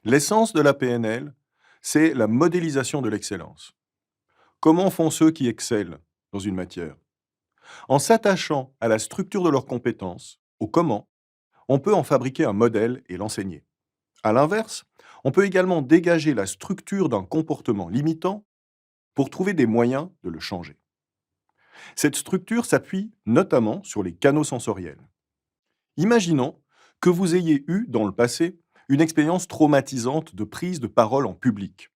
L'essence de la PNL, c'est la modélisation de l'excellence. Comment font ceux qui excellent dans une matière? En s'attachant à la structure de leurs compétences, au comment, on peut en fabriquer un modèle et l'enseigner. À l'inverse, on peut également dégager la structure d'un comportement limitant pour trouver des moyens de le changer. Cette structure s'appuie notamment sur les canaux sensoriels. Imaginons que vous ayez eu dans le passé une expérience traumatisante de prise de parole en public.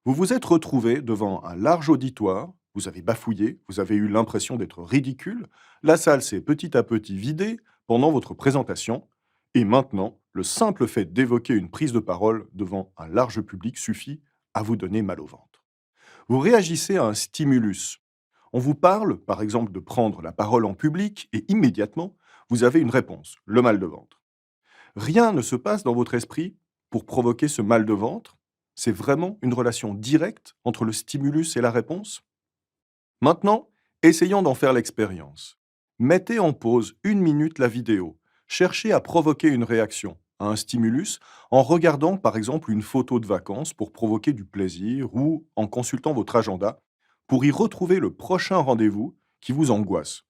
Vous vous êtes retrouvé devant un large auditoire, vous avez bafouillé, vous avez eu l'impression d'être ridicule, la salle s'est petit à petit vidée pendant votre présentation, et maintenant, le simple fait d'évoquer une prise de parole devant un large public suffit à vous donner mal au ventre. Vous réagissez à un stimulus. On vous parle, par exemple, de prendre la parole en public, et immédiatement, vous avez une réponse, le mal de ventre. Rien ne se passe dans votre esprit pour provoquer ce mal de ventre. C'est vraiment une relation directe entre le stimulus et la réponse. Maintenant, essayons d'en faire l'expérience. Mettez en pause 1 minute la vidéo. Cherchez à provoquer une réaction à un stimulus en regardant par exemple une photo de vacances pour provoquer du plaisir ou en consultant votre agenda pour y retrouver le prochain rendez-vous qui vous angoisse.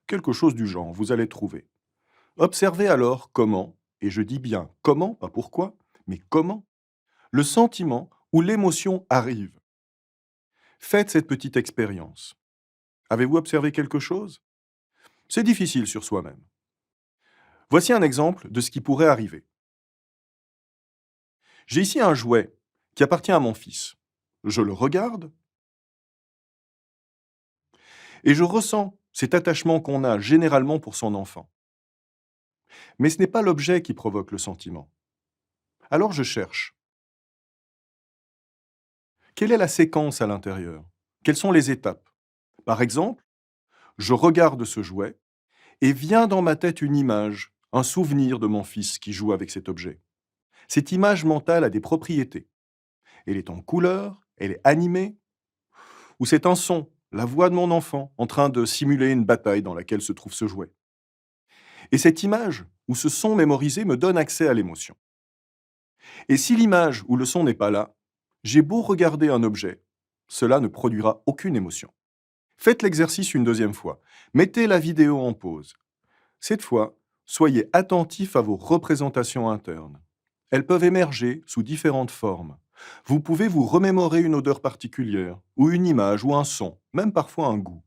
Quelque chose du genre, vous allez trouver. Observez alors comment, et je dis bien comment, pas pourquoi, mais comment, le sentiment ou l'émotion arrive. Faites cette petite expérience. Avez-vous observé quelque chose? C'est difficile sur soi-même. Voici un exemple de ce qui pourrait arriver. J'ai ici un jouet qui appartient à mon fils. Je le regarde et je ressens cet attachement qu'on a généralement pour son enfant. Mais ce n'est pas l'objet qui provoque le sentiment. Alors je cherche. Quelle est la séquence à l'intérieur? Quelles sont les étapes? Par exemple, je regarde ce jouet et vient dans ma tête une image, un souvenir de mon fils qui joue avec cet objet. Cette image mentale a des propriétés. Elle est en couleur, elle est animée, ou c'est un son, la voix de mon enfant en train de simuler une bataille dans laquelle se trouve ce jouet. Et cette image ou ce son mémorisé me donne accès à l'émotion. Et si l'image ou le son n'est pas là, j'ai beau regarder un objet, cela ne produira aucune émotion. Faites l'exercice une deuxième fois. Mettez la vidéo en pause. Cette fois, soyez attentif à vos représentations internes. Elles peuvent émerger sous différentes formes. Vous pouvez vous remémorer une odeur particulière, ou une image, ou un son, même parfois un goût.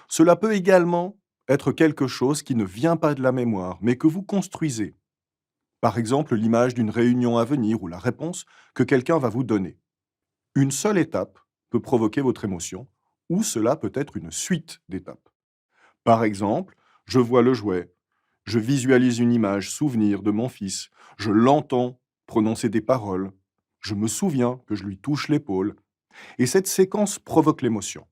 Cela peut également être quelque chose qui ne vient pas de la mémoire, mais que vous construisez. Par exemple, l'image d'une réunion à venir ou la réponse que quelqu'un va vous donner. Une seule étape peut provoquer votre émotion, ou cela peut être une suite d'étapes. Par exemple, je vois le jouet, je visualise une image souvenir de mon fils, je l'entends prononcer des paroles, je me souviens que je lui touche l'épaule, et cette séquence provoque l'émotion.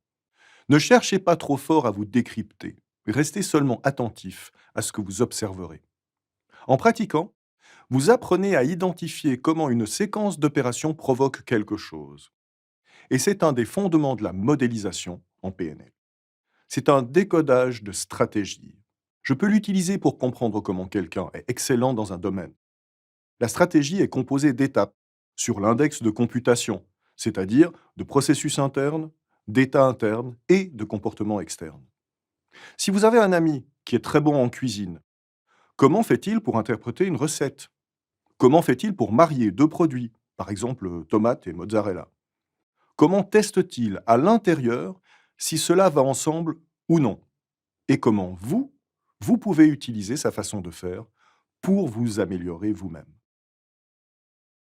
Ne cherchez pas trop fort à vous décrypter, restez seulement attentif à ce que vous observerez. En pratiquant, vous apprenez à identifier comment une séquence d'opérations provoque quelque chose. Et c'est un des fondements de la modélisation en PNL. C'est un décodage de stratégie. Je peux l'utiliser pour comprendre comment quelqu'un est excellent dans un domaine. La stratégie est composée d'étapes sur l'index de computation, c'est-à-dire de processus internes, d'états internes et de comportements externes. Si vous avez un ami qui est très bon en cuisine, comment fait-il pour interpréter une recette? Comment fait-il pour marier deux produits, par exemple tomates et mozzarella? Comment teste-t-il à l'intérieur si cela va ensemble ou non? Et comment vous pouvez utiliser sa façon de faire pour vous améliorer vous-même?